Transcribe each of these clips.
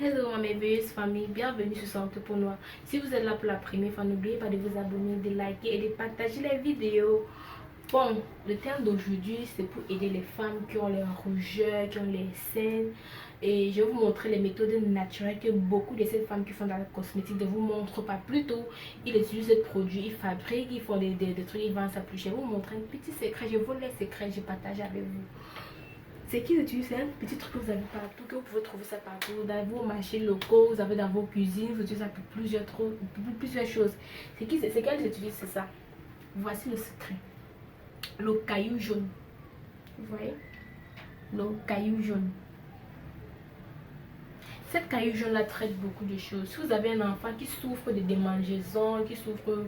Hello ma merveilleuse famille, bienvenue sur Santé pour Noir. Si vous êtes là pour la première fois, n'oubliez pas de vous abonner, de liker et de partager les vidéos. Bon, le thème d'aujourd'hui c'est pour aider les femmes qui ont les rougeurs, qui ont les cernes. Et je vais vous montrer les méthodes naturelles que beaucoup de ces femmes qui font dans la cosmétique ne vous montrent pas. Plutôt, ils utilisent ce produit, ils fabriquent, ils font des trucs, ils vendent ça plus cher. Je vais vous montrer un petit secret, je vous laisse secret, je partage avec vous. C'est qu'ils utilisent un petit truc que vous avez partout, que vous pouvez trouver ça partout, dans vos marchés locaux, vous avez dans vos cuisines, vous utilisez ça pour plusieurs choses. C'est qu'elles utilisent, c'est ça. Voici le secret. Le caillou jaune. Vous voyez? Le caillou jaune. Cette caillou jaune là traite beaucoup de choses. Si vous avez un enfant qui souffre de démangeaisons, qui souffre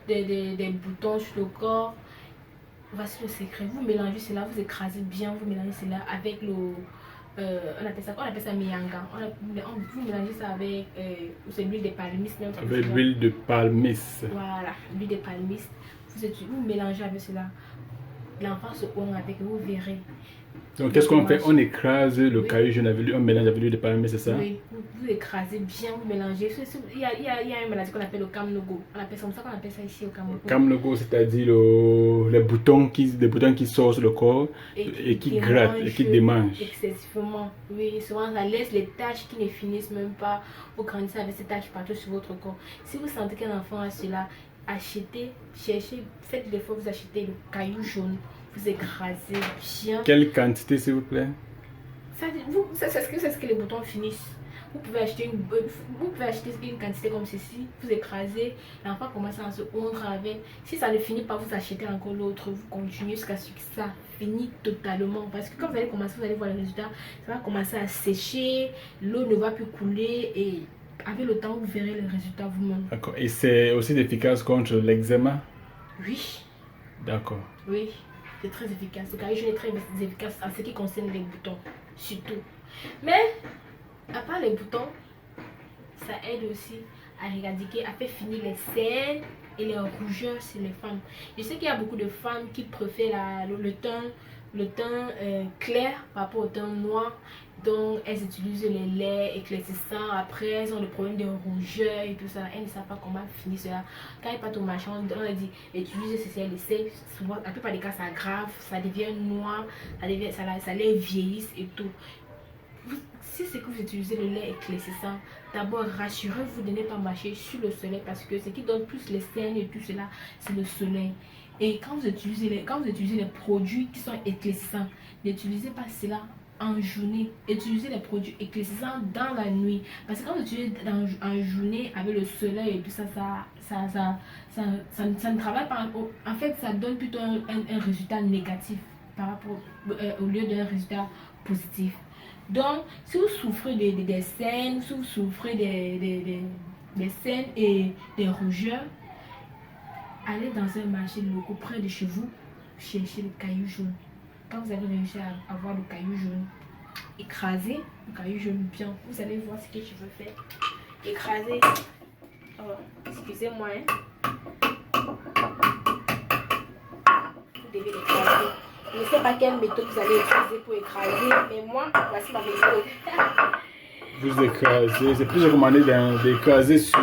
des boutons sur le corps, voici le secret. Vous mélangez cela, vous écrasez bien, vous mélangez cela avec le on appelle ça miyanga. Vous mélangez ça avec l'huile de palmis. Avec l'huile de palmis. Voilà, l'huile de palmis. Vous mélangez avec cela. L'enfant se honte avec, vous verrez. Donc qu'est-ce qu'on fait? On écrase le caillou jaune avec lui, on mélange avec l'huile de palmis, c'est ça? Oui, vous écrasez bien, vous mélangez. Il y a une maladie qu'on appelle le kamnogo. On appelle ça comme ça qu'on appelle ça ici au Cameroun. Kamnogo, c'est-à-dire les boutons qui sortent sur le corps et qui grattent et qui démangent. Excessivement. Oui, souvent ça laisse les taches qui ne finissent même pas. Vous grandissez avec ces taches partout sur votre corps. Si vous sentez qu'un enfant a cela, achetez, cherchez, faites l'effort, vous achetez le caillou jaune. Vous écrasez bien. Quelle quantité s'il vous plaît? C'est ce que les boutons finissent. Vous pouvez acheter une quantité comme ceci. Vous écrasez. L'enfant commence à se hondre avec. Si ça ne finit pas, vous achetez encore l'autre. Vous continuez jusqu'à ce que ça finisse totalement. Parce que quand vous allez commencer, vous allez voir le résultat. Ça va commencer à sécher. L'eau ne va plus couler. Et avec le temps, vous verrez le résultat vous-même. D'accord. Et c'est aussi efficace contre l'eczéma? Oui. D'accord. Oui. C'est très efficace. Le caillou jaune est très efficace en ce qui concerne les boutons, surtout. Mais, à part les boutons, ça aide aussi à éradiquer, à faire finir les cernes et les rougeurs chez les femmes. Je sais qu'il y a beaucoup de femmes qui préfèrent le teint clair par rapport au teint noir. Donc elles utilisent les laits éclaircissants. Après elles ont le problème de rougeur et tout ça. Elles ne savent pas comment finir cela. Quand elles partent au marché, on leur dit utilisez ceci, elles essaient. Souvent, la plupart des cas ça aggrave, ça devient noir, ça les vieillisse et tout. Si c'est que vous utilisez le lait éclaircissant, d'abord rassurez-vous de ne pas marcher sur le soleil parce que ce qui donne plus les cernes et tout cela, c'est le soleil. Et quand vous utilisez les produits qui sont éclaircissants, n'utilisez pas cela en journée. Utilisez les produits éclaircissants dans la nuit. Parce que quand vous utilisez en journée avec le soleil et tout ça, ça ne travaille pas. En fait, ça donne plutôt un résultat négatif par rapport au lieu d'un résultat positif. Donc, si vous souffrez des cernes, si vous souffrez des cernes et des rougeurs, allez dans un marché local près de chez vous, cherchez le caillou jaune. Quand vous avez réussi à avoir le caillou jaune, écrasez le caillou jaune bien. Vous allez voir ce que je veux faire. Écrasez. Oh, excusez-moi. Vous devez l'écraser. Je ne sais pas quelle méthode vous allez utiliser pour écraser, mais moi, voici ma méthode. Vous écrasez, c'est plus recommandé d'écraser sur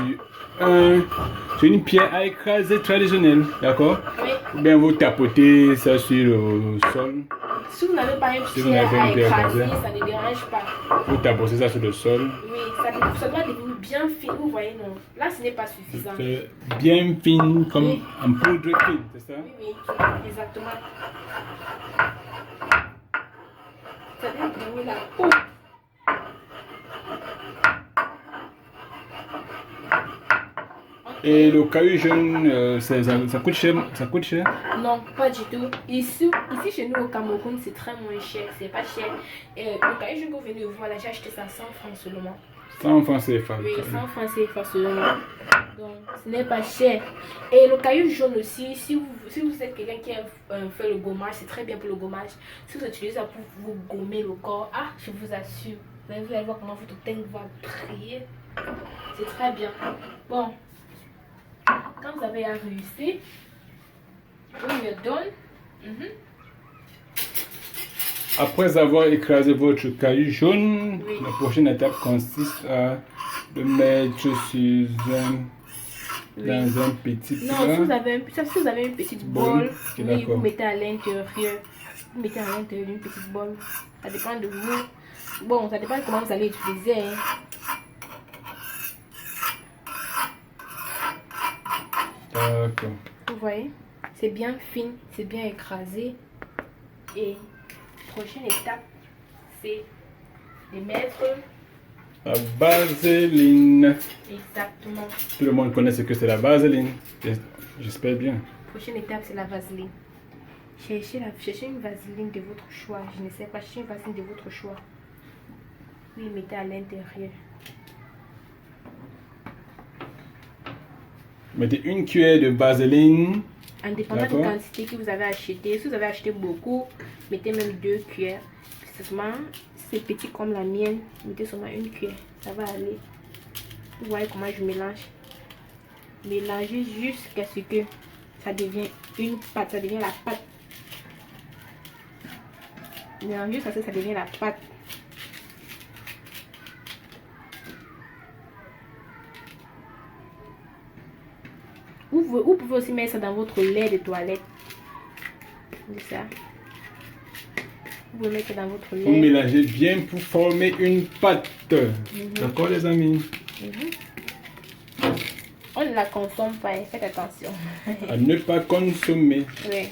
une pierre à écraser traditionnelle, d'accord? Oui. Ou bien vous tapotez ça sur le sol. Si vous n'avez pas une pierre à écraser, ça ne dérange pas. Vous tapotez ça sur le sol. Oui, ça doit devenir bien fin, vous voyez, non? Là, ce n'est pas suffisant. Bien fine, comme oui. En poudre fine, c'est ça? Oui, oui, exactement. Ça doit devenir la peau. Et le caillou jaune, ça coûte cher? Ça coûte cher? Non, pas du tout. Ici chez nous au Cameroun, c'est très moins cher. C'est pas cher. Le caillou jaune que vous venez de voir là, j'ai acheté ça 100 francs seulement. 100 francs CFA. Oui, 100 francs CFA seulement. Donc, ce n'est pas cher. Et le caillou jaune aussi, si vous êtes quelqu'un qui a fait le gommage, c'est très bien pour le gommage. Si vous utilisez ça pour vous gommer le corps, je vous assure, vous allez voir comment votre teint va briller. C'est très bien. Bon. Quand vous avez réussi, vous me donnez Après avoir écrasé votre caillou jaune, Oui. la prochaine étape consiste à le mettre dans un petit Non, plat. si vous avez une petite Bol. bol, Ok, oui, d'accord. vous mettez à l'intérieur. Vous mettez à l'intérieur d'une petite bol. Ça dépend de vous. Bon, ça dépend de comment vous allez utiliser. Hein. D'accord. Vous voyez, c'est bien fin, c'est bien écrasé. Et prochaine étape, c'est de mettre La vaseline. exactement. Tout le monde connaît ce que c'est la vaseline. J'espère bien. Prochaine étape, c'est la vaseline. Cherchez une vaseline de votre choix. Je ne sais pas, cherchez une vaseline de votre choix. Oui, mettez à l'intérieur. Mettez une cuillère de vaseline. En dépendant de la quantité que vous avez acheté. Si vous avez acheté beaucoup, mettez même 2 cuillères. Seulement, si c'est petit comme la mienne, mettez seulement une cuillère. Ça va aller. Vous voyez comment je mélange. Mélangez jusqu'à ce que ça devient une pâte. Ça devient la pâte. Mélangez jusqu'à ce que ça devient la pâte. Vous pouvez aussi mettre ça dans votre lait de toilette. C'est ça. Vous pouvez mettre ça dans votre lait. Vous mélangez bien pour former une pâte. D'accord les amis? On ne la consomme pas, faites attention. À ne pas consommer. Oui.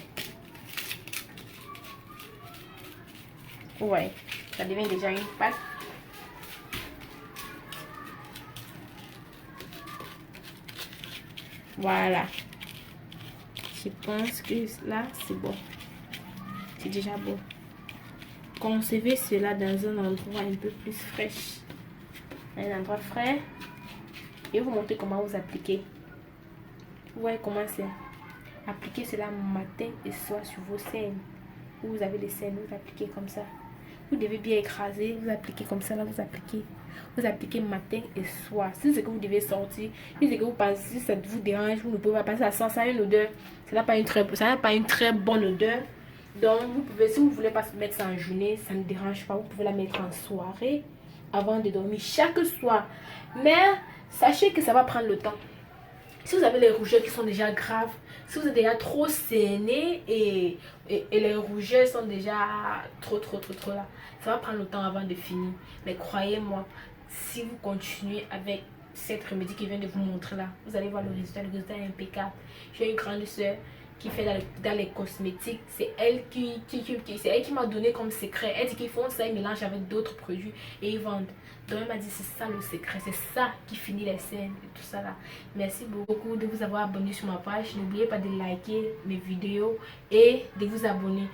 Ouais, ça devient déjà une pâte. Voilà. Je pense que là, c'est bon. C'est déjà bon. Conservez cela dans un endroit un peu plus fraîche. Un endroit frais. Et vous montrer comment vous appliquez. Vous voyez comment c'est. Appliquez cela matin et soir sur vos scènes. Vous avez des scènes, vous appliquez comme ça. Vous devez bien écraser, vous appliquez comme ça, là vous appliquez. Vous appliquez matin et soir. Si c'est que vous devez sortir, si c'est que vous pensez, si ça vous dérange, vous ne pouvez pas passer à ça, ça a une odeur. Ça n'a pas une très bonne odeur. Donc vous pouvez, si vous ne voulez pas mettre ça en journée, ça ne dérange pas. Vous pouvez la mettre en soirée avant de dormir chaque soir. Mais sachez que ça va prendre le temps. Si vous avez les rougeurs qui sont déjà graves, si vous êtes déjà trop cerné et les rougeurs sont déjà trop là, ça va prendre le temps avant de finir. Mais croyez-moi, si vous continuez avec cette remède qui vient de vous montrer là, vous allez voir le résultat est impeccable. J'ai une grande soeur qui fait dans les cosmétiques. C'est elle qui m'a donné comme secret. Elle dit qu'ils font ça, ils mélangent avec d'autres produits et ils vendent. Donc elle m'a dit c'est ça le secret, c'est ça qui finit les scènes et tout ça là. Merci beaucoup de vous avoir abonné sur ma page. N'oubliez pas de liker mes vidéos et de vous abonner.